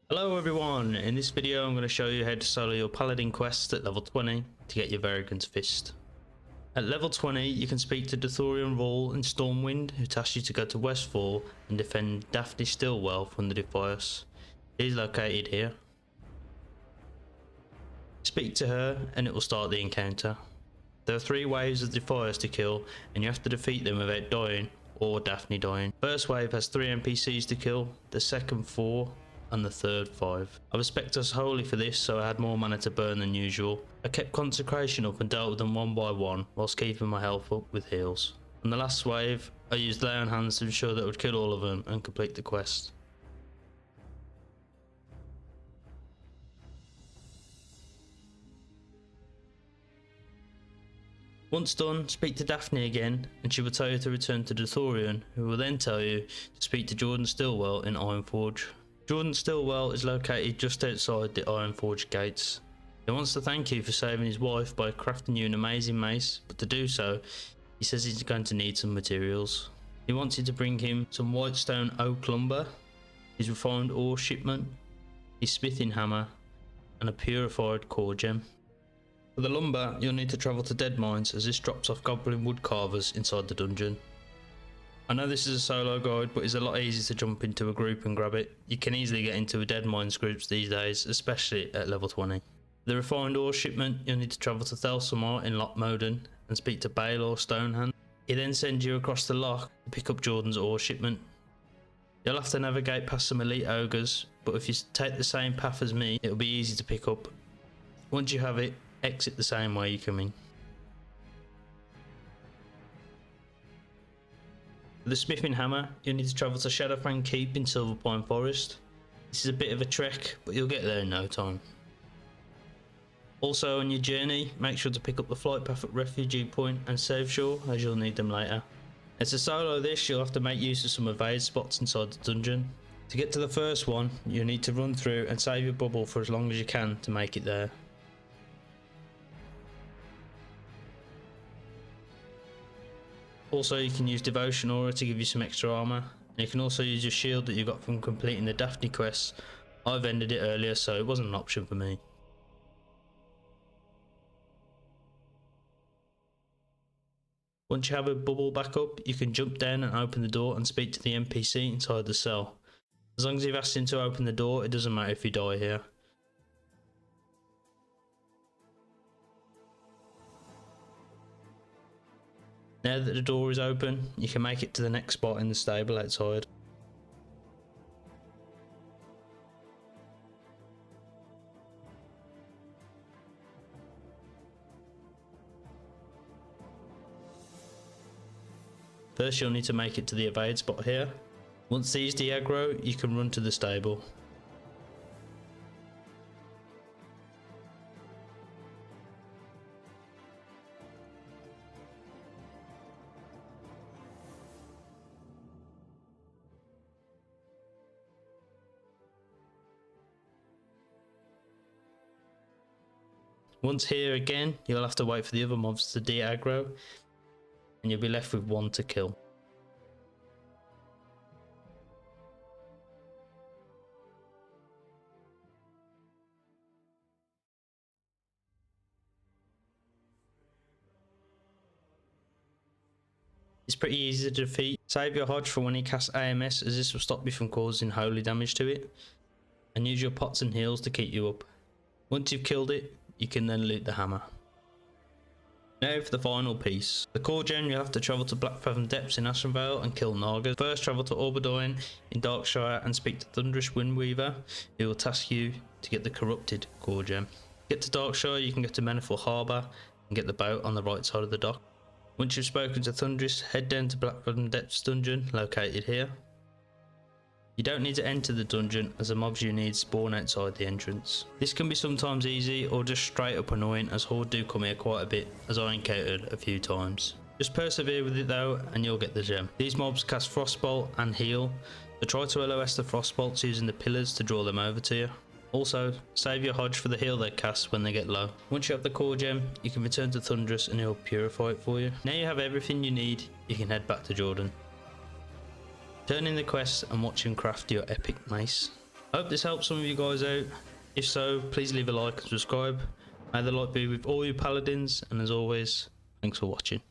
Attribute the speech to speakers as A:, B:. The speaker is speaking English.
A: Hello everyone, in this video I'm going to show you how to solo your paladin quest at level 20 to get your Verigans fist. At level 20 you can speak to Daphne and Stormwind, who task you to go to Westfall and defend Daphne Stillwell from the Defias. It is located here. Speak to her and it will start the encounter. There are 3 waves of Defias to kill and you have to defeat them without dying or Daphne dying. First wave has 3 NPCs to kill, the second 4 and the third 5. I respect us wholly for this, so I had more mana to burn than usual. I kept consecration up and dealt with them one by one whilst keeping my health up with heals. On the last wave I used lay on hands to ensure that it would kill all of them and complete the quest. Once done, speak to Daphne again and she will tell you to return to Dathorian, who will then tell you to speak to Jordan Stillwell in Ironforge. Jordan Stillwell is located just outside the Ironforge gates. He wants to thank you for saving his wife by crafting you an amazing mace, but to do so, he says he's going to need some materials. He wants you to bring him some whitestone oak lumber, his refined ore shipment, his smithing hammer, and a purified core gem. For the lumber, you'll need to travel to Dead Mines, as this drops off goblin wood carvers inside the dungeon. I know this is a solo guide, but it's a lot easier to jump into a group and grab it. You can easily get into a Dead Mines groups these days, especially at level 20. The refined ore shipment, you'll need to travel to Thelsamar in Lochmoden and speak to Bale or Stonehand. He then sends you across the loch to pick up Jordan's ore shipment. You'll have to navigate past some elite ogres, but if you take the same path as me, it'll be easy to pick up. Once you have it, exit the same way you come in. For the smithing hammer, you'll need to travel to Shadowfang Keep in Silverpine Forest. This is a bit of a trek, but you'll get there in no time. Also on your journey, make sure to pick up the flight path at Refugee Point and Save Shore, as you'll need them later. As to solo this, you'll have to make use of some evade spots inside the dungeon. To get to the first one, you'll need to run through and save your bubble for as long as you can to make it there. Also, you can use Devotion Aura to give you some extra armor, and you can also use your shield that you got from completing the Daphne quest. I've ended it earlier, so it wasn't an option for me. Once you have a bubble back up, you can jump down and open the door and speak to the NPC inside the cell. As long as you've asked him to open the door, it doesn't matter if you die here. Now that the door is open, you can make it to the next spot in the stable outside. First you'll need to make it to the evade spot here. Once these de-aggro, you can run to the stable. Once here again, you'll have to wait for the other mobs to de-aggro, and you'll be left with 1 to kill. It's pretty easy to defeat. Save your Hodge for when he casts AMS, as this will stop you from causing holy damage to it, and use your pots and heals to keep you up. Once you've killed it, you can then loot the hammer. Now for the final piece. The core gem, you'll have to travel to Blackfathom Depths in Ashenvale and kill Nagas. First travel to Orbidoin in Darkshire and speak to Thunderous Windweaver, who will task you to get the corrupted core gem. Get to Darkshire, you can go to Manifold Harbour and get the boat on the right side of the dock. Once you've spoken to Thunderous, head down to Blackfathom Depths dungeon located here. You don't need to enter the dungeon, as the mobs you need spawn outside the entrance. This can be sometimes easy or just straight up annoying, as Horde do come here quite a bit, as I encountered a few times. Just persevere with it though and you'll get the gem. These mobs cast Frostbolt and heal, so try to LOS the Frostbolts using the pillars to draw them over to you. Also, save your Hodge for the heal they cast when they get low. Once you have the core gem, you can return to Thunderous and he'll purify it for you. Now you have everything you need, you can head back to Jordan. Turn in the quest and watch him craft your epic mace. I hope this helps some of you guys out. If so, please leave a like and subscribe. May the light be with all you paladins, and as always, thanks for watching.